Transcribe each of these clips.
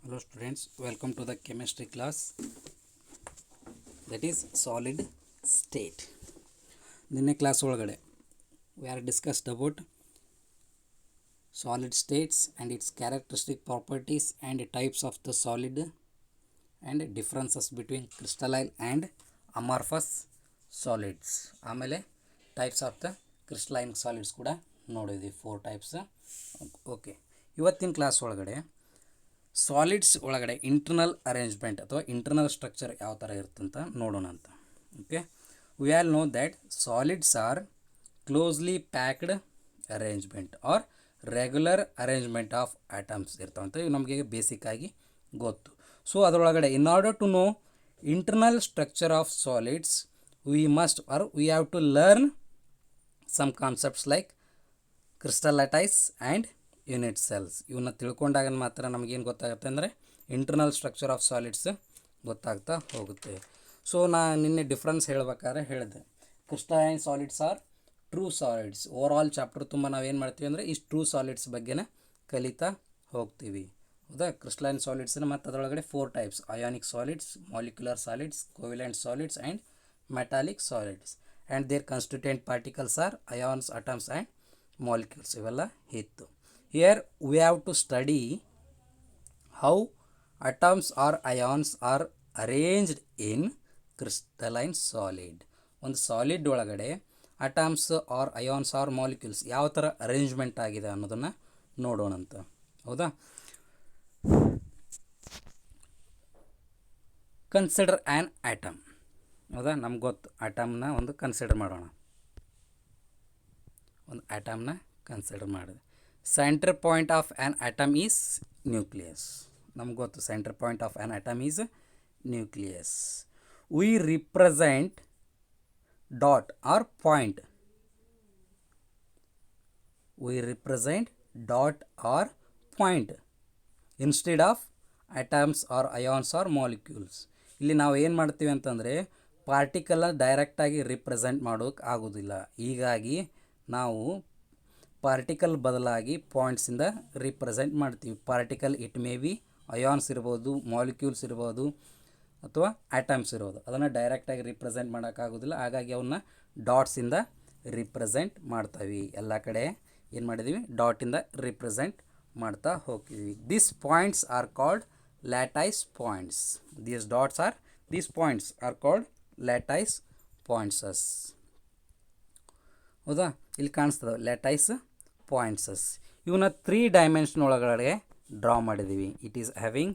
Hello students, welcome to the chemistry class, that is solid state. ನಿನ್ನೆ class ಒಳಗಡೆ we are discussed about solid states and its characteristic properties and types of the solid and differences between crystalline and amorphous solids. ಆಮೇಲೆ types of the crystalline solids ಕೂಡ ನೋಡಿದ್ವಿ, 4 types. Okay, ಇವತ್ತಿನ class ಒಳಗಡೆ solids ಒಳಗಡೆ internal arrangement ಅಥವಾ internal structure ಯಾವ ಥರ ಇರುತ್ತಂತ ನೋಡೋಣ ಅಂತ. Okay, we all know that solids are closely packed arrangement or regular arrangement of atoms ಇರ್ತಾವಂತ ಇವು ನಮಗೆ ಬೇಸಿಕ್ಕಾಗಿ ಗೊತ್ತು. ಸೊ ಅದರೊಳಗಡೆ in order to know internal structure of solids we must or we have to learn some concepts like crystal lattice and unit cells. ಇವನ್ನ ತಿಳ್ಕೊಂಡಾಗ ಮಾತ್ರ ನಮಗೇನು ಗೊತ್ತಾಗುತ್ತೆ ಅಂದರೆ ಇಂಟರ್ನಲ್ ಸ್ಟ್ರಕ್ಚರ್ ಆಫ್ ಸಾಲಿಡ್ಸ್ ಗೊತ್ತಾಗ್ತಾ ಹೋಗುತ್ತೆ. ಸೊ ನಿನ್ನೆ ಡಿಫ್ರೆನ್ಸ್ ಹೇಳ್ಬೇಕಾದ್ರೆ ಹೇಳಿದೆ, crystalline solids are true solids. Over all chapter ತುಂಬ ನಾವೇನು ಮಾಡ್ತೀವಿ ಅಂದರೆ ಈ ಟ್ರೂ ಸಾಲಿಡ್ಸ್ ಬಗ್ಗೆನೇ ಕಲಿತಾ ಹೋಗ್ತೀವಿ. ಹೌದಾ? ಕ್ರಿಸ್ಟಲೈನ್ ಸಾಲಿಡ್ಸ್ನ ಮತ್ತು ಅದರೊಳಗಡೆ 4 types: ionic solids, molecular solids, covalent solids and metallic solids. And their constituent particles are ions, atoms and molecules. ಇವೆಲ್ಲ ಇತ್ತು. Here we have to study how atoms or ions are arranged in crystalline solid. ಒಂದು solid ಒಳಗಡೆ atoms or ions or molecules ಯಾವ ಥರ arrangement ಆಗಿದೆ ಅನ್ನೋದನ್ನು ನೋಡೋಣಂತ. ಹೌದಾ? Consider an atom. ಹೌದಾ? ನಮ್ಗೆ ಗೊತ್ತು, ಆಟಮ್ನ ಒಂದು ಕನ್ಸಿಡರ್ ಮಾಡೋಣ. ಒಂದು ಆಟಮ್ನ ಕನ್ಸಿಡರ್ ಮಾಡಿದೆ. Center point of an atom is nucleus. ನಮ್ಗೆ ಗೊತ್ತು, center point of an atom is nucleus. We represent dot or point. We represent dot or point instead of atoms or ions or molecules. ಇಲ್ಲಿ ನಾವು ಏನು ಮಾಡ್ತೀವಿ ಅಂತಂದರೆ ಪಾರ್ಟಿಕಲ್ನ ಡೈರೆಕ್ಟಾಗಿ represent ಮಾಡೋಕ್ಕೆ ಆಗೋದಿಲ್ಲ. ಹೀಗಾಗಿ ನಾವು ಪಾರ್ಟಿಕಲ್ ಬದಲಾಗಿ ಪಾಯಿಂಟ್ಸಿಂದ ರಿಪ್ರೆಸೆಂಟ್ ಮಾಡ್ತೀವಿ. Particle it may be ions ಇರ್ಬೋದು, ಮಾಲಿಕ್ಯೂಲ್ಸ್ ಇರ್ಬೋದು, ಅಥವಾ ಆಟಮ್ಸ್ ಇರ್ಬೋದು. ಅದನ್ನು ಡೈರೆಕ್ಟಾಗಿ ರಿಪ್ರೆಸೆಂಟ್ ಮಾಡೋಕ್ಕಾಗೋದಿಲ್ಲ. ಹಾಗಾಗಿ ಅವನ್ನ ಡಾಟ್ಸಿಂದ ರಿಪ್ರೆಸೆಂಟ್ ಮಾಡ್ತೀವಿ. ಎಲ್ಲ ಕಡೆ ಏನು ಮಾಡಿದ್ದೀವಿ? ಡಾಟಿಂದ ರಿಪ್ರೆಸೆಂಟ್ ಮಾಡ್ತಾ ಹೋಗ್ತೀವಿ. This points are called lattice points. These points are called lattice points. ಹೌದಾ? ಇಲ್ಲಿ ಕಾಣಿಸ್ತದೆ ಲ್ಯಾಟೈಸ್ ಪಾಯಿಂಟ್ಸಸ್. ಇವನ್ನ 3 ಡೈಮೆನ್ಷನ್ ಒಳಗಡೆ ಡ್ರಾ ಮಾಡಿದ್ದೀವಿ. It is having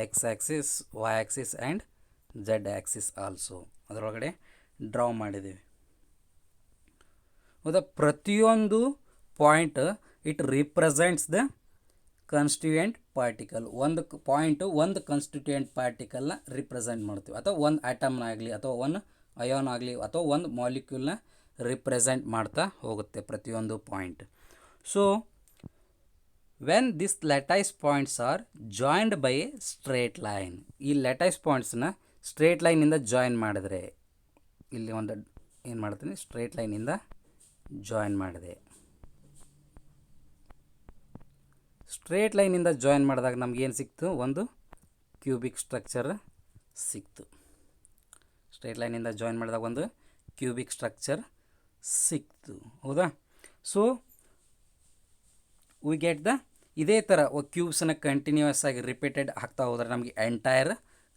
x axis, y axis and z axis also. ಅದರೊಳಗಡೆ ಡ್ರಾ ಮಾಡಿದ್ದೀವಿ. ಹೌದಾ? ಪ್ರತಿಯೊಂದು point it represents the constituent particle. ಒಂದು ಪಾಯಿಂಟು ಒಂದು ಕಾನ್ಸ್ಟಿಟ್ಯೂಯೆಂಟ್ ಪಾರ್ಟಿಕಲ್ನ ರಿಪ್ರೆಸೆಂಟ್ ಮಾಡ್ತೀವಿ, ಅಥವಾ ಒಂದು ಆಟಮ್ನ ಆಗಲಿ, ಅಥವಾ ಒಂದು ಅಯಾನ್ ಆಗಲಿ, ಅಥವಾ ಒಂದು ಮಾಲಿಕ್ಯೂಲ್ನ ರಿಪ್ರೆಸೆಂಟ್ ಮಾಡ್ತಾ ಹೋಗುತ್ತೆ ಪ್ರತಿಯೊಂದು point. So when this lattice points are joined by a straight line. ಈ ಲ್ಯಾಟೈಸ್ ಪಾಯಿಂಟ್ಸ್ನ ಸ್ಟ್ರೇಟ್ ಲೈನಿಂದ ಜಾಯಿನ್ ಮಾಡಿದ್ರೆ, ಇಲ್ಲಿ ಒಂದು ಏನು ಮಾಡ್ತೀನಿ, ಸ್ಟ್ರೇಟ್ ಲೈನಿಂದ ಜಾಯಿನ್ ಮಾಡಿದೆ. ಸ್ಟ್ರೇಟ್ ಲೈನಿಂದ ಜಾಯಿನ್ ಮಾಡಿದಾಗ ನಮಗೇನು ಸಿಕ್ತು? ಒಂದು ಕ್ಯೂಬಿಕ್ ಸ್ಟ್ರಕ್ಚರ್ ಸಿಕ್ತು. ಸ್ಟ್ರೇಟ್ ಲೈನಿಂದ ಜಾಯಿನ್ ಮಾಡಿದಾಗ ಒಂದು ಕ್ಯೂಬಿಕ್ ಸ್ಟ್ರಕ್ಚರ್ ಸಿಕ್ತು. ಹೌದಾ? ಸೊ ವಿ ಗೆಟ್ ದ ಇದೇ ಥರ ಕ್ಯೂಬ್ಸನ್ನು ಕಂಟಿನ್ಯೂಯಸ್ ಆಗಿ ರಿಪೀಟೆಡ್ ಆಗ್ತಾ ಹೋದರೆ ನಮಗೆ ಎಂಟೈರ್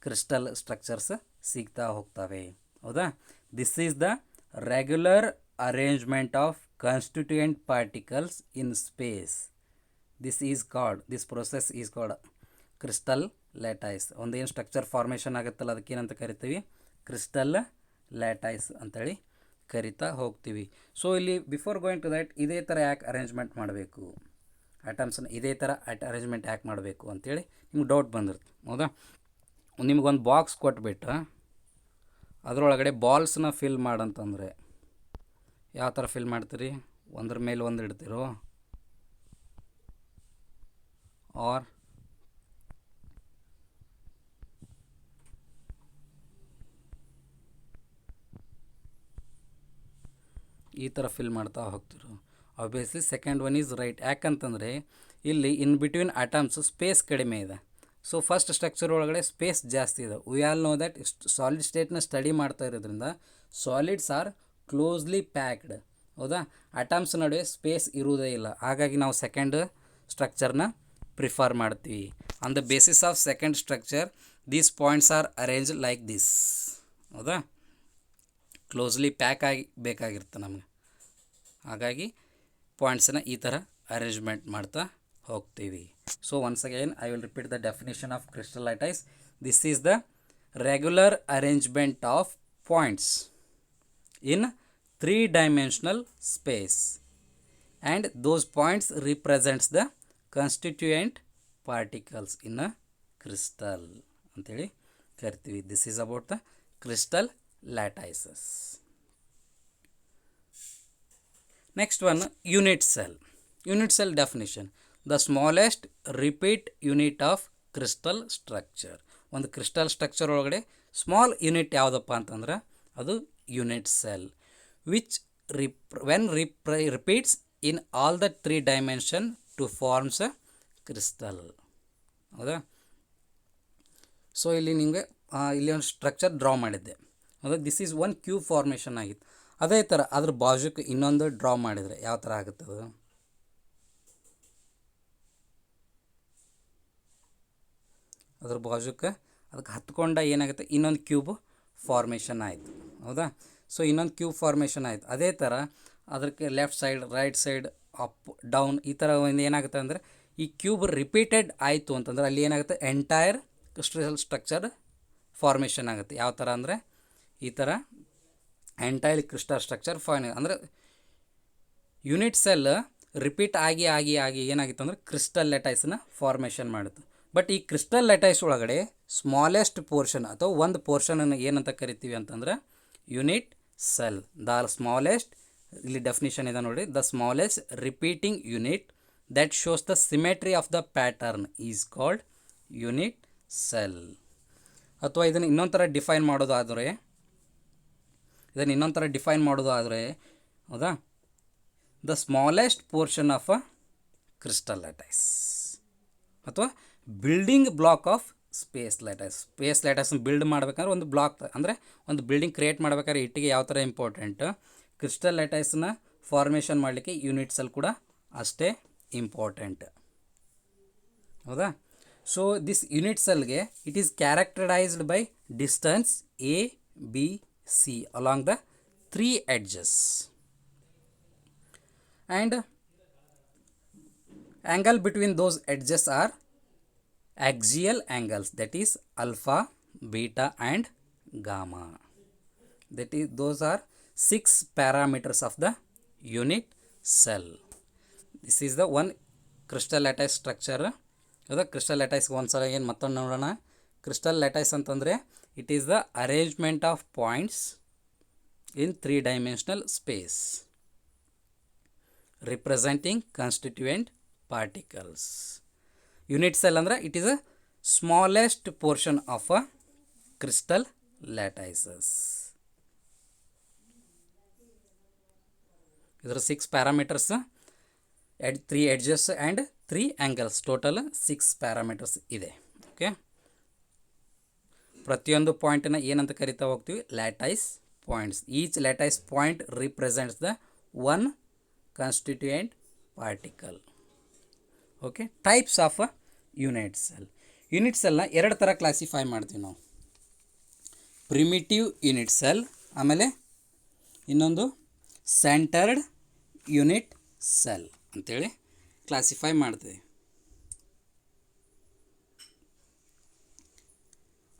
ಕ್ರಿಸ್ಟಲ್ ಸ್ಟ್ರಕ್ಚರ್ಸ್ ಸಿಗ್ತಾ ಹೋಗ್ತವೆ. ಹೌದಾ? This is the regular arrangement of constituent particles in space. This process is called crystal lattice. ಒಂದೇನು ಸ್ಟ್ರಕ್ಚರ್ ಫಾರ್ಮೇಷನ್ ಆಗುತ್ತಲ್ಲ, ಅದಕ್ಕೇನಂತ ಕರಿತೀವಿ? ಕ್ರಿಸ್ಟಲ್ ಲ್ಯಾಟೈಸ್ ಅಂತೇಳಿ ಕರಿತಾ ಹೋಗ್ತೀವಿ. ಸೊ ಇಲ್ಲಿ ಬಿಫೋರ್ ಗೋಯಿಂಗ್ ಟು ದ್ಯಾಟ್, ಇದೇ ಥರ ಯಾಕೆ ಅರೇಂಜ್ಮೆಂಟ್ ಮಾಡಬೇಕು, ಆಟಮ್ಸನ್ನು ಇದೇ ಥರ ಅರೇಂಜ್ಮೆಂಟ್ ಯಾಕೆ ಮಾಡಬೇಕು ಅಂತೇಳಿ ನಿಮ್ಗೆ ಡೌಟ್ ಬಂದಿರುತ್ತೆ. ಹೌದಾ? ನಿಮಗೊಂದು ಬಾಕ್ಸ್ ಕೊಟ್ಬಿಟ್ಟು ಅದರೊಳಗಡೆ ಬಾಲ್ಸ್ನ ಫಿಲ್ ಮಾಡಂತಂದರೆ ಯಾವ ಥರ ಫಿಲ್ ಮಾಡ್ತೀರಿ? ಒಂದ್ರ ಮೇಲೆ ಒಂದು ಇಡ್ತೀರೋ, ಆರ್ ಈ ಥರ ಫಿಲ್ ಮಾಡ್ತಾ ಹೋಗ್ತಿರು. Obviously second one is right. ಯಾಕಂತಂದರೆ ಇಲ್ಲಿ ಇನ್ ಬಿಟ್ವೀನ್ ಆಟಮ್ಸ್ ಸ್ಪೇಸ್ ಕಡಿಮೆ ಇದೆ. ಸೊ ಫಸ್ಟ್ ಸ್ಟ್ರಕ್ಚರ್ ಒಳಗಡೆ ಸ್ಪೇಸ್ ಜಾಸ್ತಿ ಇದೆ. We all know that solid ಸ್ಟೇಟ್ನ ಸ್ಟಡಿ ಮಾಡ್ತಾ ಇರೋದ್ರಿಂದ ಸಾಲಿಡ್ಸ್ ಆರ್ ಕ್ಲೋಸ್ಲಿ ಪ್ಯಾಕ್ಡ್. ಹೌದಾ, ಅಟಮ್ಸ್ ನಡುವೆ ಸ್ಪೇಸ್ ಇರುವುದೇ ಇಲ್ಲ. ಹಾಗಾಗಿ ನಾವು ಸೆಕೆಂಡ್ ಸ್ಟ್ರಕ್ಚರ್ನ ಪ್ರಿಫರ್ ಮಾಡ್ತೀವಿ. On the basis of second structure these points are arrange like this. ಹೌದಾ, ಕ್ಲೋಸ್ಲಿ ಪ್ಯಾಕ್ ಆಗಿ ಬೇಕಾಗಿರುತ್ತೆ ನಮಗೆ. ಹಾಗಾಗಿ ಪಾಯಿಂಟ್ಸನ್ನ ಈ ಥರ ಅರೇಂಜ್ಮೆಂಟ್ ಮಾಡ್ತಾ ಹೋಗ್ತೀವಿ. So once again I will repeat the definition of crystal lattice. This is the regular arrangement of points in 3-dimensional space, and those points represents the constituent particles in a crystal ಅಂತೇಳಿ ಕರಿತೀವಿ. This is about the crystal lattices. Next one, unit cell. Unit cell definition: the smallest repeat unit of crystal structure. ಒಂದು crystal structure ಒಳಗಡೆ small unit ಯಾವುದಪ್ಪ ಅಂತಂದ್ರೆ ಅದು unit cell, which when repeats in all the 3 dimension to forms a crystal. ಹೌದಾ, so ಇಲ್ಲಿ ನಿಮಗೆ ಇಲ್ಲಿ ಒಂದು ಸ್ಟ್ರಕ್ಚರ್ ಡ್ರಾ ಮಾಡಿದ್ದೆ. ಹೌದಾ, this is one cube formation ಆಗಿತ್ತು. ಅದೇ ಥರ ಅದ್ರ ಬಾಜುಕ್ಕೆ ಇನ್ನೊಂದು ಡ್ರಾ ಮಾಡಿದರೆ ಯಾವ ಥರ ಆಗುತ್ತೆ ಅದು? ಅದ್ರ ಬಾಜುಕ್ಕೆ ಅದಕ್ಕೆ ಹತ್ಕೊಂಡ ಏನಾಗುತ್ತೆ, ಇನ್ನೊಂದು ಕ್ಯೂಬ್ ಫಾರ್ಮೇಷನ್ ಆಯಿತು. ಹೌದಾ, ಸೊ ಇನ್ನೊಂದು ಕ್ಯೂಬ್ ಫಾರ್ಮೇಷನ್ ಆಯಿತು. ಅದೇ ಥರ ಅದಕ್ಕೆ left side, right side, up, down ಈ ಥರ ಒಂದು ಏನಾಗುತ್ತೆ ಅಂದರೆ ಈ ಕ್ಯೂಬ್ ರಿಪೀಟೆಡ್ ಆಯಿತು ಅಂತಂದ್ರೆ ಅಲ್ಲಿ ಏನಾಗುತ್ತೆ, ಎಂಟೈರ್ ಕ್ರಿಸ್ಟಲ್ ಸ್ಟ್ರಕ್ಚರ್ ಫಾರ್ಮೇಷನ್ ಆಗುತ್ತೆ. ಯಾವ ಥರ ಅಂದರೆ ಈ ಥರ ಎಂಟೈರ್ ಕ್ರಿಸ್ಟಲ್ ಸ್ಟ್ರಕ್ಚರ್ ಅಂದರೆ ಯೂನಿಟ್ ಸೆಲ್ ರಿಪೀಟ್ ಆಗಿ ಆಗಿ ಆಗಿ ಏನಾಗಿತ್ತು ಅಂದರೆ ಕ್ರಿಸ್ಟಲ್ ಲ್ಯಾಟೈಸನ್ನ ಫಾರ್ಮೇಷನ್ ಮಾಡುತ್ತೆ. ಬಟ್ ಈ ಕ್ರಿಸ್ಟಲ್ ಲ್ಯಾಟೈಸ್ ಒಳಗಡೆ ಸ್ಮಾಲೆಸ್ಟ್ ಪೋರ್ಷನ್ ಅಥವಾ ಒಂದು ಪೋರ್ಷನನ್ನು ಏನಂತ ಕರಿತೀವಿ ಅಂತಂದ್ರೆ ಯೂನಿಟ್ ಸೆಲ್. ದ ಸ್ಮಾಲೆಸ್ಟ್, ಇಲ್ಲಿ ಡೆಫಿನಿಷನ್ ಇದೆ ನೋಡಿ, the smallest repeating unit that shows the symmetry of the pattern is called unit cell. ಅಥವಾ ಇದನ್ನು ಇನ್ನೊಂದು ಥರ ಡಿಫೈನ್ ಮಾಡೋದಾದರೆ ಹೌದಾ, the smallest portion of a crystal ಲ್ಯಾಟೈಸ್ ಅಥವಾ building block of space lattice. Space ಲ್ಯಾಟೈಸ್ನ ಬಿಲ್ಡ್ ಮಾಡ್ಬೇಕಾದ್ರೆ ಒಂದು ಬ್ಲಾಕ್, ಅಂದರೆ ಒಂದು ಬಿಲ್ಡಿಂಗ್ ಕ್ರಿಯೇಟ್ ಮಾಡ್ಬೇಕಾದ್ರೆ ಇಟ್ಟಿಗೆ ಯಾವ ಥರ ಇಂಪಾರ್ಟೆಂಟ್, ಕ್ರಿಸ್ಟಲ್ ಲ್ಯಾಟೈಸ್ನ ಫಾರ್ಮೇಷನ್ ಮಾಡಲಿಕ್ಕೆ ಯೂನಿಟ್ ಸೆಲ್ ಕೂಡ ಅಷ್ಟೇ ಇಂಪಾರ್ಟೆಂಟ್. ಹೌದಾ, ಸೊ ದಿಸ್ ಯೂನಿಟ್ ಸೆಲ್ಗೆ it is characterised by distance A B C along the 3 edges and angle between those edges are axial angles, that is alpha, beta and gamma. Those are 6 parameters of the unit cell. This is the one crystal lattice structure. The crystal lattice ಒಂದ್ಸಲ ಏನು ಮತ್ತೊಂದು ನೋಡೋಣ. crystal lattice ಅಂತಂದರೆ it is the arrangement of points in 3-dimensional space representing constituent particles. Unit cell ಅಂದರೆ it is a smallest portion of a crystal lattices. ಇದರ 6 parameters, 3 edges and 3 angles, total 6 parameters ಇದೆ. Okay, ಪ್ರತಿಯೊಂದು ಪಾಯಿಂಟನ್ನು ಏನಂತ ಕರಿತಾ ಹೋಗ್ತೀವಿ, lattice points. Each lattice point represents the one constituent particle. Okay, types of a unit cell. Unit ಸೆಲ್ನ 2 ಥರ classify ಮಾಡ್ತೀವಿ ನಾವು. ಪ್ರಿಮಿಟಿವ್ ಯೂನಿಟ್ ಸೆಲ್, ಆಮೇಲೆ ಇನ್ನೊಂದು ಸೆಂಟರ್ಡ್ ಯೂನಿಟ್ ಸೆಲ್ ಅಂತೇಳಿ ಕ್ಲಾಸಿಫೈ ಮಾಡ್ತೀವಿ.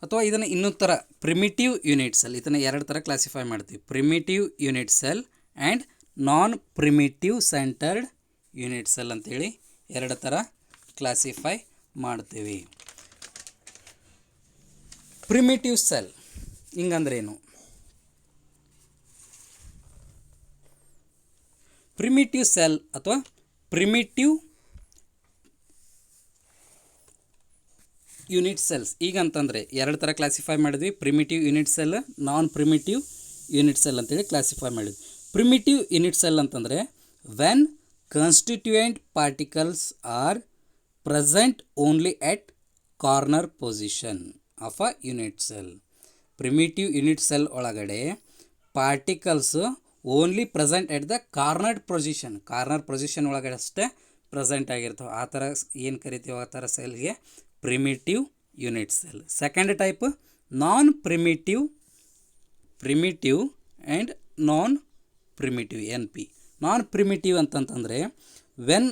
ಅಥವಾ ಇದನ್ನು ಇನ್ನೊಂದು ಥರ ಪ್ರಿಮಿಟಿವ್ ಯೂನಿಟ್ ಸೆಲ್, ಇದನ್ನು 2 ಥರ ಕ್ಲಾಸಿಫೈ ಮಾಡ್ತೀವಿ. Primitive unit cell and non primitive centred unit cell ಅಂತೇಳಿ 2 ಥರ ಕ್ಲಾಸಿಫೈ ಮಾಡ್ತೀವಿ. ಪ್ರಿಮಿಟಿವ್ ಸೆಲ್ ಹಿಂಗಂದ್ರೇನು? ಪ್ರಿಮಿಟಿವ್ ಸೆಲ್ ಅಥವಾ ಪ್ರಿಮಿಟಿವ್ ಯೂನಿಟ್ ಸೆಲ್ಸ್ ಈಗಂತಂದರೆ 2 ಥರ ಕ್ಲಾಸಿಫೈ ಮಾಡಿದ್ವಿ. Primitive unit cell, non primitive unit cell ಅಂತೇಳಿ ಕ್ಲಾಸಿಫೈ ಮಾಡಿದ್ವಿ. ಪ್ರಿಮಿಟಿವ್ ಯೂನಿಟ್ ಸೆಲ್ ಅಂತಂದರೆ when constituent particles are present only at corner position of a unit cell. Primitive unit cell ಒಳಗಡೆ particles only present at the corner position ಒಳಗಡೆ ಅಷ್ಟೇ present ಆಗಿರ್ತವೆ. ಆ ಥರ ಏನು ಕರಿತೀವಿ ಆ ಥರ ಸೆಲ್ಗೆ primitive unit cell. Second type non primitive and non primitive NP. Non primitive ಅಂತಂತಂದರೆ when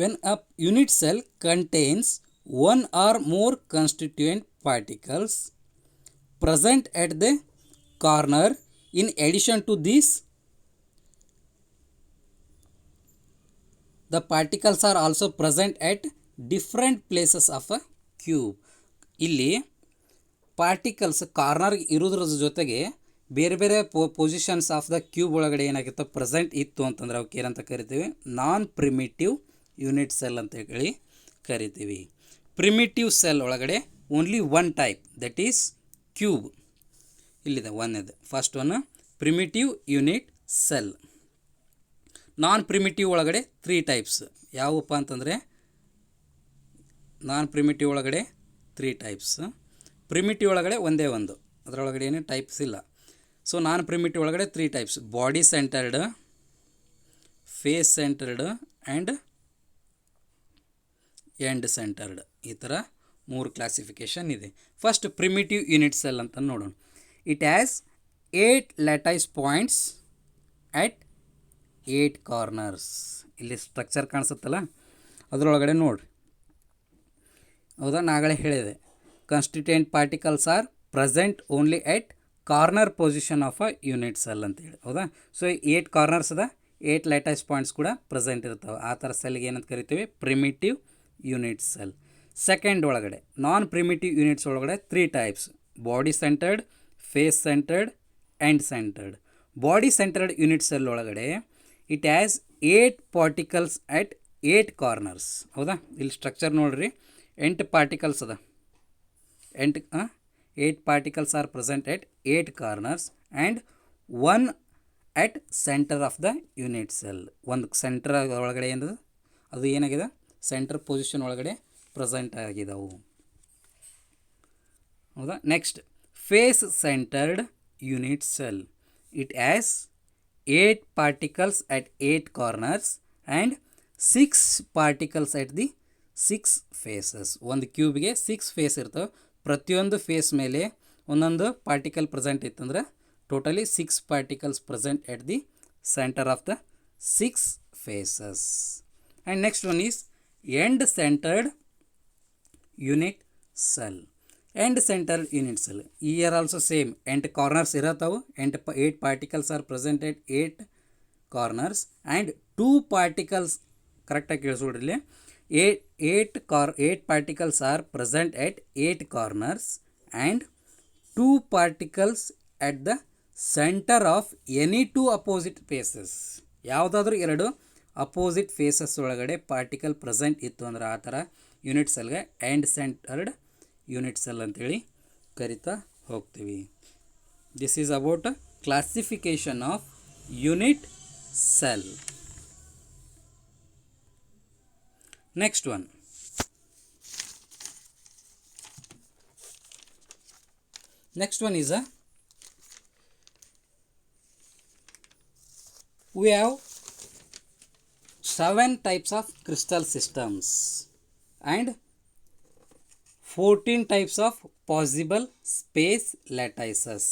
a unit cell contains one or more constituent particles present at the corner. In addition to this, the particles are also present at different places of a cube. ಇಲ್ಲಿ particles corner ಇರೋದ್ರ ಜೊತೆಗೆ ಬೇರೆ ಬೇರೆ positions of the cube ಒಳಗಡೆ ಏನಾಗಿತ್ತು present ಇತ್ತು ಅಂತಂದ್ರೆ ಅವಕ್ಕೆ ಏನಂತ ಕರಿತೀವಿ ನಾನ್ ಪ್ರಿಮಿಟಿವ್ ಯೂನಿಟ್ ಸೆಲ್ ಅಂತ ಹೇಳಿ ಕರಿತೀವಿ. ಪ್ರಿಮಿಟಿವ್ ಸೆಲ್ ಒಳಗಡೆ only one type, that is cube. ಇಲ್ಲಿದೆ ಒಂದೇದು first one primitive unit cell. Non primitive ಒಳಗಡೆ 3 ಟೈಪ್ಸ್ ಯಾವುವಪ್ಪ ಅಂತಂದರೆ ನಾನ್ ಪ್ರಿಮಿಟಿವ್ ಒಳಗಡೆ 3 ಟೈಪ್ಸ್. ಪ್ರಿಮಿಟಿವ್ ಒಳಗಡೆ ಒಂದೇ ಒಂದು, ಅದರೊಳಗಡೆ ಏನು ಟೈಪ್ಸ್ ಇಲ್ಲ. ಸೊ ನಾನ್ ಪ್ರಿಮಿಟಿವ್ ಒಳಗಡೆ 3 types: body centred, face centred and end centred. ಈ ಥರ 3 ಕ್ಲಾಸಿಫಿಕೇಷನ್ ಇದೆ. ಫಸ್ಟ್ ಪ್ರಿಮಿಟಿವ್ ಯೂನಿಟ್ ಸೆಲ್ ಅಂತ ನೋಡೋಣ. It has 8 lattice points at 8 corners. ಇಲ್ಲಿ ಸ್ಟ್ರಕ್ಚರ್ ಕಾಣಿಸುತ್ತಲ್ಲ ಅದರೊಳಗಡೆ ನೋಡಿರಿ. ಹೌದಾ, ನಾಗಲೇ ಹೇಳಿದೆ constituent particles are present only at corner position of a unit cell ಅಂತೇಳಿ. ಹೌದಾ, ಸೊ 8 ಕಾರ್ನರ್ಸ್ ಅದ, 8 ಲ್ಯಾಟೈಸ್ ಪಾಯಿಂಟ್ಸ್ ಕೂಡ ಪ್ರೆಸೆಂಟ್ ಇರ್ತವೆ. ಆ ಥರ ಸೆಲ್ಗೆ ಏನಂತ ಕರಿತೀವಿ ಪ್ರಿಮಿಟಿವ್ ಯೂನಿಟ್ ಸೆಲ್. ಸೆಕೆಂಡ್ ಒಳಗಡೆ ನಾನ್ ಪ್ರಿಮಿಟಿವ್ ಯೂನಿಟ್ಸ್ ಒಳಗಡೆ 3 types: body centred, face centred, end centred. Body centred unit cell ಒಳಗಡೆ it has 8 particles at 8 corners. ಹೌದಾ, ಇಲ್ಲಿ ಸ್ಟ್ರಕ್ಚರ್ ನೋಡಿರಿ, 8 ಪಾರ್ಟಿಕಲ್ಸ್ ಅದ. 8 particles are present at 8 corners and 1 at centre of the unit cell. ಒಂದು centre ಒಳಗಡೆ ಏನದು ಅದು ಏನಾಗಿದೆ ಸೆಂಟರ್ ಪೊಸಿಷನ್ ಒಳಗಡೆ ಪ್ರೆಸೆಂಟ್ ಆಗಿದವು. ಹೌದಾ, next face centred unit cell. It has 8 particles at 8 corners and 6 particles at the 6 faces. ಒಂದು ಕ್ಯೂಬ್ಗೆ 6 ಫೇಸ್ ಇರ್ತವೆ. ಪ್ರತಿಯೊಂದು ಫೇಸ್ ಮೇಲೆ ಒಂದೊಂದು ಪಾರ್ಟಿಕಲ್ ಪ್ರೆಸೆಂಟ್ ಇತ್ತಂದ್ರೆ totally 6 particles present at the centre of the 6 faces. And next one is end centred unit cell. End centred unit cell here also same 8 corners ಇರತ್ತವು. 8 particles are present at 8 corners and 2 particles, ಕರೆಕ್ಟಾಗಿ ಕೇಳಿಸ್ಕೊಡ್ರಿ, 8 particles are present at 8 corners and 2 particles at the centre of any 2 opposite faces. ಯಾವುದಾದ್ರೂ 2 opposite faces ಒಳಗಡೆ particle present ಇತ್ತು ಅಂದ್ರೆ ಆ ಥರ unit ಸೆಲ್ಗೆ ಎಂಡ್ ಸೆಂಟರ್ಡ್ ಯೂನಿಟ್ ಸೆಲ್ ಅಂತೇಳಿ ಕರಿತಾ ಹೋಗ್ತೀವಿ. This is about classification of unit cell. Next one is a we have 7 types of crystal systems and 14 types of possible space lattices.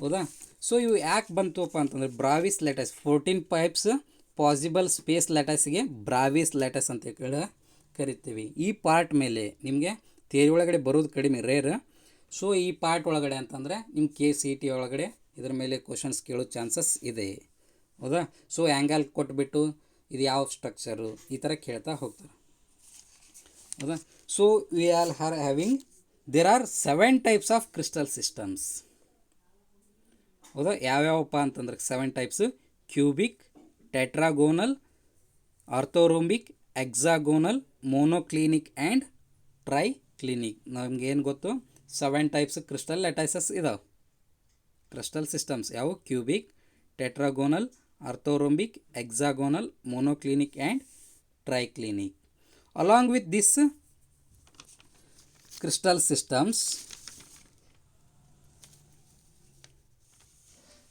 ಹೌದಾ, ಸೊ ಇವು ಯಾಕೆ ಬಂತಪ್ಪ ಅಂತಂದರೆ Bravais lattice 14 types possible space ಲ್ಯಾಟೈಸ್ಗೆ Bravais lattice ಅಂತ ಕರಿತೀವಿ. ಈ part ಮೇಲೆ ನಿಮಗೆ ಥಿಯರಿ ಒಳಗಡೆ ಬರೋದು ಕಡಿಮೆ, ರೇರ್. ಸೊ ಈ ಪಾರ್ಟ್ ಒಳಗಡೆ ಅಂತಂದರೆ ನಿಮ್ಮ KCET ಒಳಗಡೆ ಇದ್ರ ಮೇಲೆ ಕ್ವಶನ್ಸ್ ಕೇಳೋ ಚಾನ್ಸಸ್ ಇದೆ. ಹೌದಾ, ಸೊ ಆ್ಯಂಗಲ್ ಕೊಟ್ಬಿಟ್ಟು ಇದು ಯಾವ ಸ್ಟ್ರಕ್ಚರು ಈ ಥರ ಕೇಳ್ತಾ ಹೋಗ್ತಾರೆ. ಹೌದಾ, so we are having there are 7 types of crystal systems. ಹೌದಾ, ಯಾವ್ಯಾವಪ್ಪ ಅಂತಂದ್ರೆ 7 types: cubic, tetragonal, orthorhombic, hexagonal, monoclinic and triclinic. ನಮಗೇನು ಗೊತ್ತು 7 ಟೈಪ್ಸ್ ಕ್ರಿಸ್ಟಲ್ ಲ್ಯಾಟಿಸಸ್ ಇದಾವೆ. ಕ್ರಿಸ್ಟಲ್ ಸಿಸ್ಟಮ್ಸ್ ಯಾವುವು? Cubic, tetragonal, orthorhombic, hexagonal, monoclinic and triclinic. Along with this crystal systems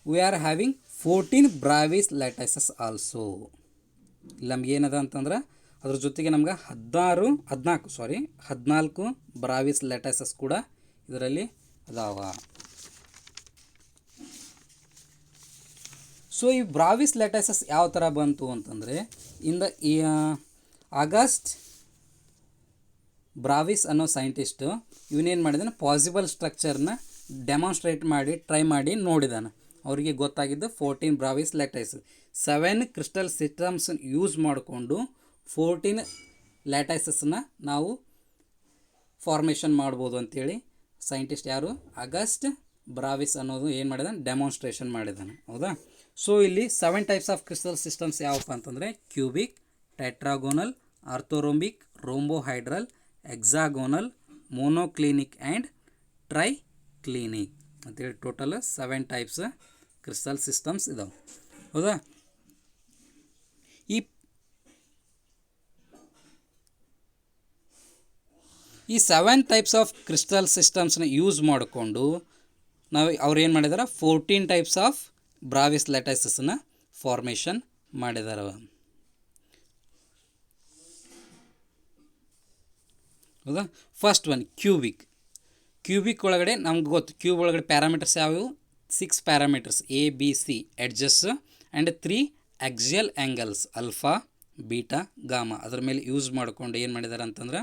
we are having 14 Bravais lattices also. ಇಲ್ಲಿ ನಮ್ಗೆ ಏನದ ಅಂತಂದ್ರೆ ಅದ್ರ ಜೊತೆಗೆ ನಮ್ಗೆ 14 ಬ್ರಾವಿಸ್ ಲ್ಯಾಟಿಸಸ್ ಕೂಡ ಇದರಲ್ಲಿ ಅದಾವ. ಸೊ ಈ ಬ್ರಾವಿಸ್ ಲ್ಯಾಟಿಸಸ್ ಯಾವ ಥರ ಬಂತು ಅಂತಂದರೆ, ಈ ಆಗಸ್ಟ್ ಬ್ರಾವಿಸ್ ಅನ್ನೋ ಸೈಂಟಿಸ್ಟು ಇವನೇನು ಮಾಡಿದಾನೆ, ಪಾಸಿಬಲ್ ಸ್ಟ್ರಕ್ಚರ್ನ ಡೆಮಾನ್ಸ್ಟ್ರೇಟ್ ಮಾಡಿ ಟ್ರೈ ಮಾಡಿ ನೋಡಿದಾನೆ. ಅವರಿಗೆ ಗೊತ್ತಾಗಿದ್ದು 14 Bravais lattices. 7 crystal systems use ಮಾಡಿಕೊಂಡು 14 ಲ್ಯಾಟಿಸಸ್ನ ನಾವು ಫಾರ್ಮೇಷನ್ ಮಾಡ್ಬೋದು ಅಂತೇಳಿ ಸೈಂಟಿಸ್ಟ್ ಯಾರು? ಆಗಸ್ಟ್ ಬ್ರಾವಿಸ್ ಅನ್ನೋದು ಏನು ಮಾಡಿದಾನೆ, ಡೆಮಾನ್ಸ್ಟ್ರೇಷನ್ ಮಾಡಿದ್ದಾನೆ. ಹೌದಾ? ಸೊ ಇಲ್ಲಿ 7 ಟೈಪ್ಸ್ ಆಫ್ ಕ್ರಿಸ್ಟಲ್ ಸಿಸ್ಟಮ್ಸ್ ಯಾವಪ್ಪ ಅಂತಂದರೆ cubic, tetragonal, orthorhombic, rhombohedral, hexagonal, monoclinic and triclinic ಅಂತೇಳಿ ಟೋಟಲ್ 7 ಟೈಪ್ಸ್ ಕ್ರಿಸ್ಟಲ್ ಸಿಸ್ಟಮ್ಸ್ ಇದಾವೆ. ಹೌದಾ? ಈ 7 ಟೈಪ್ಸ್ ಆಫ್ ಕ್ರಿಸ್ಟಲ್ ಸಿಸ್ಟಮ್ಸ್ನ ಯೂಸ್ ಮಾಡಿಕೊಂಡು ಅವ್ರು ಏನು ಮಾಡಿದಾರೆ, 14 ಟೈಪ್ಸ್ ಆಫ್ ಬ್ರಾವಿಸ್ ಲ್ಯಾಟಿಸಸ್ನ ಫಾರ್ಮೇಷನ್ ಮಾಡಿದಾರೆ. ಹೌದಾ? First one cubic. ಕ್ಯೂಬಿಕ್ ಒಳಗಡೆ ನಮ್ಗೆ ಗೊತ್ತು, ಕ್ಯೂಬ್ ಒಳಗಡೆ ಪ್ಯಾರಾಮೀಟರ್ಸ್ ಯಾವುವು? 6 parameters A, B, C edges and 3 axial angles alpha, beta, gamma. ಅದ್ರ ಮೇಲೆ ಯೂಸ್ ಮಾಡಿಕೊಂಡು ಏನು ಮಾಡಿದ್ದಾರೆ ಅಂತಂದ್ರೆ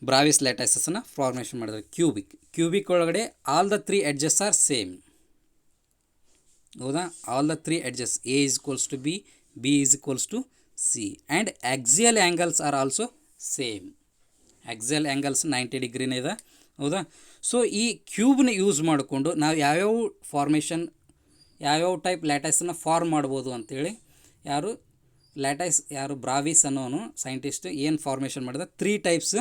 ಬ್ರಾವಿಸ್ ಲ್ಯಾಟಿಸಸ್ನ ಫಾರ್ಮೇಷನ್ ಮಾಡಿದ್ದಾರೆ. ಕ್ಯೂಬಿಕ್ ಒಳಗಡೆ all the 3 edges are same. ಹೌದಾ? All the 3 edges A is equals to B, B is equals to C and axial angles are also same. Axial angles 90 ಡಿಗ್ರಿನೇ ಇದೆ. ಹೌದಾ? ಸೊ ಈ ಕ್ಯೂಬ್ನ ಯೂಸ್ ಮಾಡಿಕೊಂಡು ನಾವು ಯಾವ್ಯಾವ ಟೈಪ್ ಲ್ಯಾಟಿಸನ್ನ ಫಾರ್ಮ್ ಮಾಡ್ಬೋದು ಅಂಥೇಳಿ ಯಾರು ಬ್ರಾವಿಸ್ ಅನ್ನೋನು ಸೈಂಟಿಸ್ಟ್ ಏನು ಫಾರ್ಮೇಷನ್ ಮಾಡಿದ, 3 ಟೈಪ್ಸ್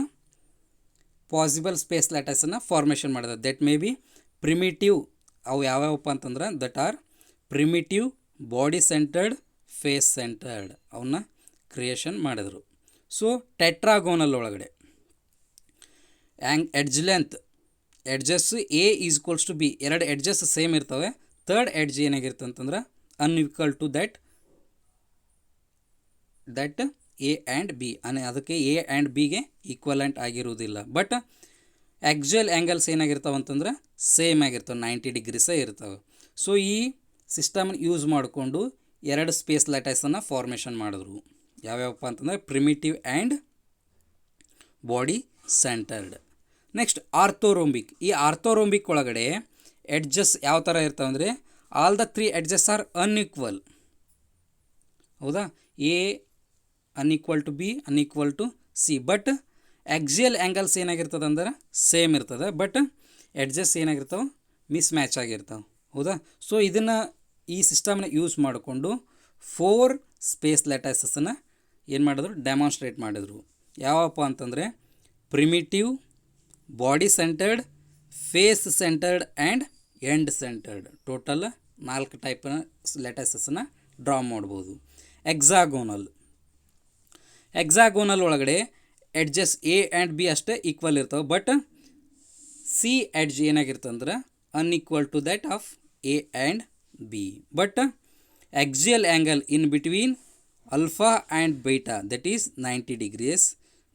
ಪಾಸಿಬಲ್ ಸ್ಪೇಸ್ ಲ್ಯಾಟಿಸನ್ನು ಫಾರ್ಮೇಷನ್ ಮಾಡಿದ. That may be primitive. ಅವು ಯಾವ್ಯಾವಪ್ಪ ಅಂತಂದ್ರೆ that are primitive, body centred, face centred ಅವನ್ನ ಕ್ರಿಯೇಷನ್ ಮಾಡಿದರು. ಸೊ ಟೆಟ್ರಾಗೋನಲ್ ಒಳಗಡೆ edge length edges A is equals to B, 2 edges same ಇರ್ತವೆ. ಥರ್ಡ್ ಎಡ್ಜ್ ಏನಾಗಿರುತ್ತೆ ಅಂತಂದ್ರೆ unequal to that A and B, ಅದಕ್ಕೆ A ಆ್ಯಂಡ್ Bಗೆ ಈಕ್ವಲೆಂಟ್ ಆಗಿರುವುದಿಲ್ಲ. But axial angles ಏನಾಗಿರ್ತಾವೆ ಅಂತಂದ್ರೆ ಸೇಮ್ ಆಗಿರ್ತವೆ, 90 ಡಿಗ್ರೀಸೇ ಇರ್ತವೆ. ಸೊ ಈ ಸಿಸ್ಟಮ್ನ ಯೂಸ್ ಮಾಡಿಕೊಂಡು 2 ಸ್ಪೇಸ್ ಲ್ಯಾಟಿಸನ್ನು ಫಾರ್ಮೇಷನ್ ಮಾಡಿದ್ರು. ಯಾವ್ಯಾವಪ್ಪ ಅಂತಂದರೆ primitive and body centred. Next orthorhombic. ಈ ಆರ್ಥೋರೊಂಬಿಕ್ ಒಳಗಡೆ ಎಡ್ಜಸ್ ಯಾವ ಥರ ಇರ್ತಾವೆ ಅಂದರೆ all the 3 edges are unequal. ಹೌದಾ? A unequal to B unequal to C. But axial angles ಏನಾಗಿರ್ತದೆ ಅಂದ್ರೆ ಸೇಮ್ ಇರ್ತದೆ, ಬಟ್ ಎಡ್ಜಸ್ ಏನಾಗಿರ್ತಾವೆ, ಮಿಸ್ ಮ್ಯಾಚ್ ಆಗಿರ್ತಾವೆ. ಹೌದಾ? ಸೊ ಈ ಸಿಸ್ಟಮ್ನ ಯೂಸ್ ಮಾಡಿಕೊಂಡು 4 ಸ್ಪೇಸ್ ಲ್ಯಾಟಿಸಸ್ಸನ್ನು ಏನು ಮಾಡಿದ್ರು, ಡೆಮಾನ್ಸ್ಟ್ರೇಟ್ ಮಾಡಿದರು. ಯಾವಪ್ಪ ಅಂತಂದರೆ primitive, body centred, face centred and end centred. Total 4 ಟೈಪ್ನ ಲ್ಯಾಟಿಸಸ್ಸನ್ನು ಡ್ರಾ ಮಾಡ್ಬೋದು. ಎಕ್ಸಾಗೋನಲ್ ಒಳಗಡೆ ಎಡ್ಜಸ್ A ಆ್ಯಂಡ್ B ಅಷ್ಟೇ ಈಕ್ವಲ್ ಇರ್ತವೆ, ಬಟ್ C ಎಡ್ಜ್ ಏನಾಗಿರ್ತಂದ್ರೆ unequal to that of A and B. But axial angle in between alpha and beta that is 90 degrees.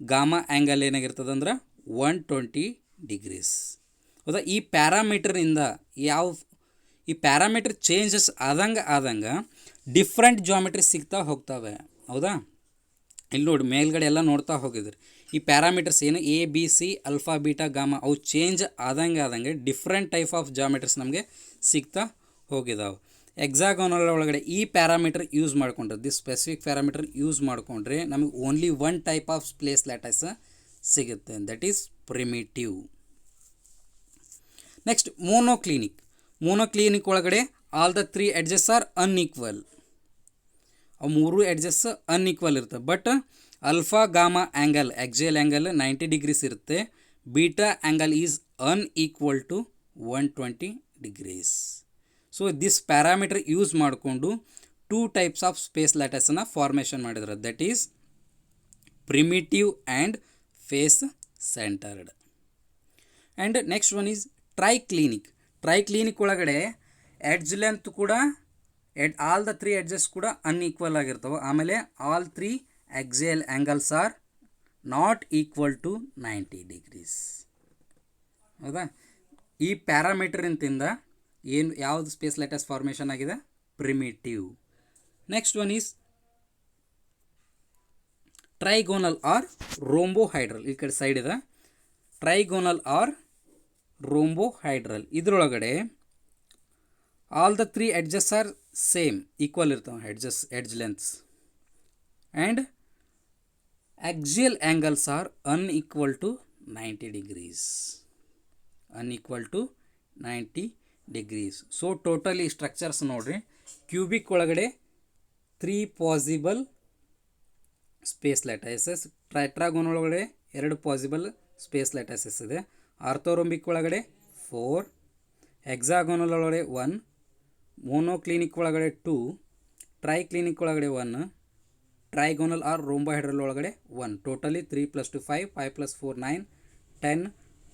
Gamma angle ಏನಾಗಿರ್ತದೆ ಅಂದ್ರೆ 120 degrees. ಹೌದಾ? ಈ parameter changes ಆದಂಗೆ different geometry ಸಿಗ್ತಾ ಹೋಗ್ತವೆ. ಹೌದಾ? ಇಲ್ಲಿ ನೋಡಿ ಮೇಲ್ಗಡೆ ಎಲ್ಲ ನೋಡ್ತಾ ಹೋಗಿದ್ರಿ. ಈ ಪ್ಯಾರಾಮೀಟರ್ಸ್ ಏನು A, B, C, alpha, beta, gamma ಅವು ಚೇಂಜ್ ಆದಂಗೆ ಡಿಫ್ರೆಂಟ್ ಟೈಪ್ ಆಫ್ ಜಾಮೆಟ್ರೀಸ್ ನಮಗೆ ಸಿಗ್ತಾ ಹೋಗಿದಾವೆ. ಎಕ್ಸಾಗೋನಲ್ ಒಳಗಡೆ ಈ ಪ್ಯಾರಾಮೀಟರ್ ಯೂಸ್ ಮಾಡಿಕೊಂಡ್ರೆ, ದಿಸ್ ಸ್ಪೆಸಿಫಿಕ್ ಪ್ಯಾರಾಮೀಟರ್ ಯೂಸ್ ಮಾಡಿಕೊಂಡ್ರೆ ನಮಗೆ only 1 type of space lattice ಸಿಗುತ್ತೆ, that is primitive. Next monoclinic ಒಳಗಡೆ all the 3 edges are unequal. ಅವು 3 ಎಡ್ಜಸ್ ಅನ್ಈಕ್ವಲ್ ಇರ್ತವೆ, but alpha gamma angle axial angle 90 degrees ಇರುತ್ತೆ. Beta angle is unequal to 120 degrees. So this parameter use ಮಾಡಿಕೊಂಡು 2 types of space ಲ್ಯಾಟಿಸನ್ನು formation ಮಾಡಿದ್ರು. That is primitive and face centred. And next one is triclinic. Triclinic ಒಳಗಡೆ edge length ಕೂಡ all the 3 edges ಕೂಡ unequal ಆಗಿರ್ತವೆ. ಆಮೇಲೆ all 3 axial angles are not equal to 90 degrees. ಹೌದಾ? ಈ ಪ್ಯಾರಾಮೀಟರಿಂತಿಂದ ಯಾವುದು ಸ್ಪೇಸ್ ಲ್ಯಾಟಿಸ್ ಫಾರ್ಮೇಷನ್ ಆಗಿದೆ? Primitive. Next one is trigonal or rhombohedral. ಈ ಕಡೆ ಸೈಡ್ ಇದೆ. Trigonal or rhombohedral. ಇದರೊಳಗಡೆ all the 3 edges are same, equal ಇರ್ತವೆ edge lengths. And axial angles are unequal to 90 degrees. Unequal to 90 degrees. So totally structures ನೋಡ್ರಿ. Cubic ಒಳಗಡೆ 3 possible space lattices. Tetragonal ಒಳಗಡೆ 2 possible space lattices ಇದೆ. ಆರ್ಥೋರೊಂಬಿಕ್ ಒಳಗಡೆ 4, hexagonal ಒಳಗಡೆ 1, monoclinic ಒಳಗಡೆ 2, triclinic ಒಳಗಡೆ 1, trigonal or ರೋಂಬೋಹೈಡ್ರಲ್ ಒಳಗಡೆ 1. Totally 3 + 2 5, 5 + 4 9, 10,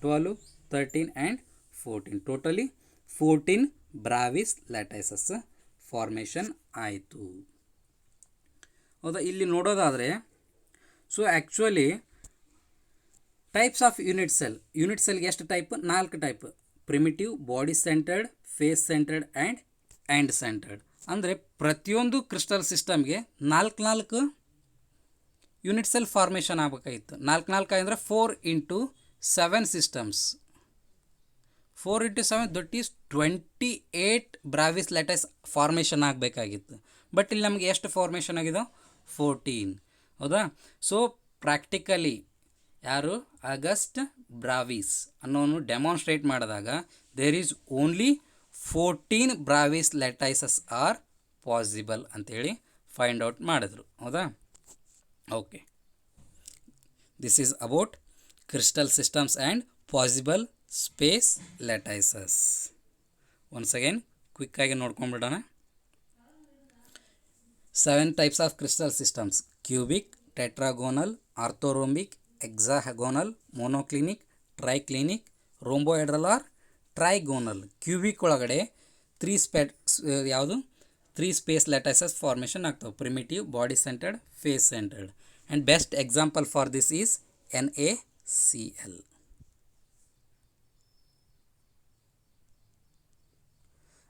12, 13 and 14. Totally 14 Bravais lattices formation ಆಯಿತು. ಹೌದಾ? ಇಲ್ಲಿ ನೋಡೋದಾದರೆ so actually types of unit cell. Unit ಸೆಲ್ಗೆ ಎಷ್ಟು type? 4 type. Primitive, body centred, face centred and end centred. ಅಂದರೆ ಪ್ರತಿಯೊಂದು ಕ್ರಿಸ್ಟಲ್ ಸಿಸ್ಟಮ್ಗೆ 4 ಯೂನಿಟ್ ಸೆಲ್ ಫಾರ್ಮೇಷನ್ ಆಗಬೇಕಾಗಿತ್ತು. 4 ಅಂದರೆ 4 × 7 systems. 4 × 7 that is 28 Bravais lattice formation ಆಗಬೇಕಾಗಿತ್ತು. ಬಟ್ ಇಲ್ಲಿ ನಮಗೆ ಎಷ್ಟು ಫಾರ್ಮೇಷನ್ ಆಗಿದೆ? 14. ಹೌದಾ? ಸೊ ಪ್ರಾಕ್ಟಿಕಲಿ ಯಾರು ಆಗಸ್ಟ್ ಬ್ರಾವಿಸ್ ಅನ್ನೋನು ಡೆಮಾನ್ಸ್ಟ್ರೇಟ್ ಮಾಡಿದಾಗ there is only 14 Bravais lattices are possible ಅಂತೇಳಿ ಫೈಂಡ್ ಔಟ್ ಮಾಡಿದ್ರು. ಹೌದಾ? Okay, this is about crystal systems and possible space lattices. Once again ಕ್ವಿಕ್ಕಾಗಿ ನೋಡ್ಕೊಂಡ್ಬಿಡೋಣ. 7 types of crystal systems: cubic, tetragonal, orthorhombic, hexagonal, monoclinic, triclinic, ರೋಂಬೋಹೈಡ್ರಲ್ R trigonal. Cubic ಒಳಗಡೆ 3 space lattices formation ಆಗ್ತವೆ. Primitive, body centred, face centred. And best example for this is NaCl.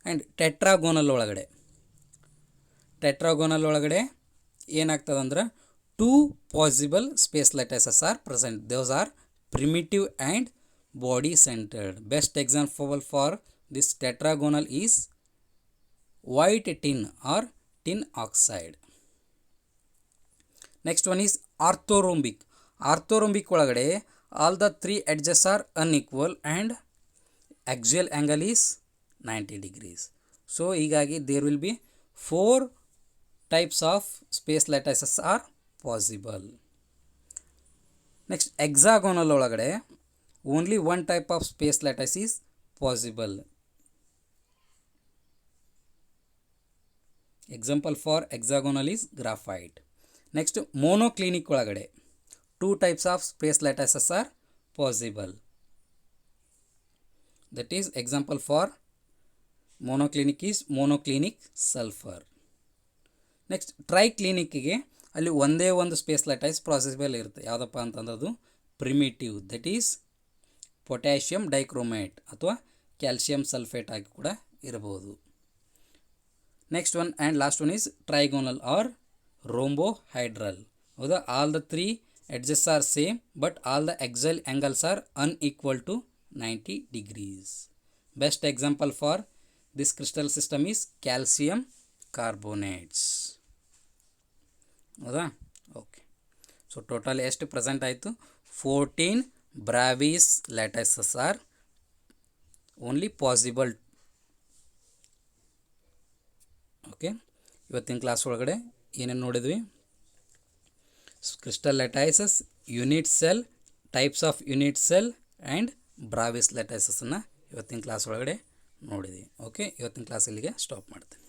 And tetragonal ಒಳಗಡೆ ಏನಾಗ್ತದಂದ್ರೆ 2 possible space lattices are present. Those are primitive and body centred. Best example for this tetragonal is white tin or tin oxide. Next one is orthorhombic. Orthorhombic ಒಳಗಡೆ all the 3 edges are unequal and axial angle is 90 degrees. So ಹೀಗಾಗಿ there will be 4 types of space lattices are possible. Next hexagonal ಒಳಗಡೆ only 1 type of space lattice is possible. Example for hexagonal is graphite. Next monoclinic ಒಳಗಡೆ 2 types of space lattices are possible. That is example for monoclinic is monoclinic sulphur. Next ಟ್ರೈಕ್ಲಿನಿಕ್ಕಿಗೆ ಅಲ್ಲಿ ಒಂದೇ ಒಂದು space lattice possible ಇರುತ್ತೆ. ಯಾವುದಪ್ಪ ಅಂತಂದ್ರೆ ಅದು primitive. That is potassium dichromate ಅಥವಾ ಕ್ಯಾಲ್ಸಿಯಂ ಸಲ್ಫೇಟ್ ಆಗಿ ಕೂಡ ಇರಬಹುದು. Next one and last one is trigonal or rhombohedral. ಹೌದಾ? All the 3 edges are same but all the axial angles are unequal to 90 degrees. Best example for this crystal system is calcium carbonates. ಹೌದಾ? Okay. So total ಎಷ್ಟು present ಆಯಿತು? 14 Bravais lattices are only possible. Okay, ಇವತ್ತಿನ class ಒಳಗಡೆ ಏನೇನು ನೋಡಿದ್ವಿ? crystal lattices, unit cell, types of unit cell and ಬ್ರಾವಿಸ್ ಲ್ಯಾಟಿಸಸ್ಸನ್ನು ಇವತ್ತಿನ class ಒಳಗಡೆ ನೋಡಿದ್ವಿ. ಓಕೆ, ಇವತ್ತಿನ ಕ್ಲಾಸ್ ಇಲ್ಲಿಗೆ ಸ್ಟಾಪ್ ಮಾಡ್ತೀನಿ.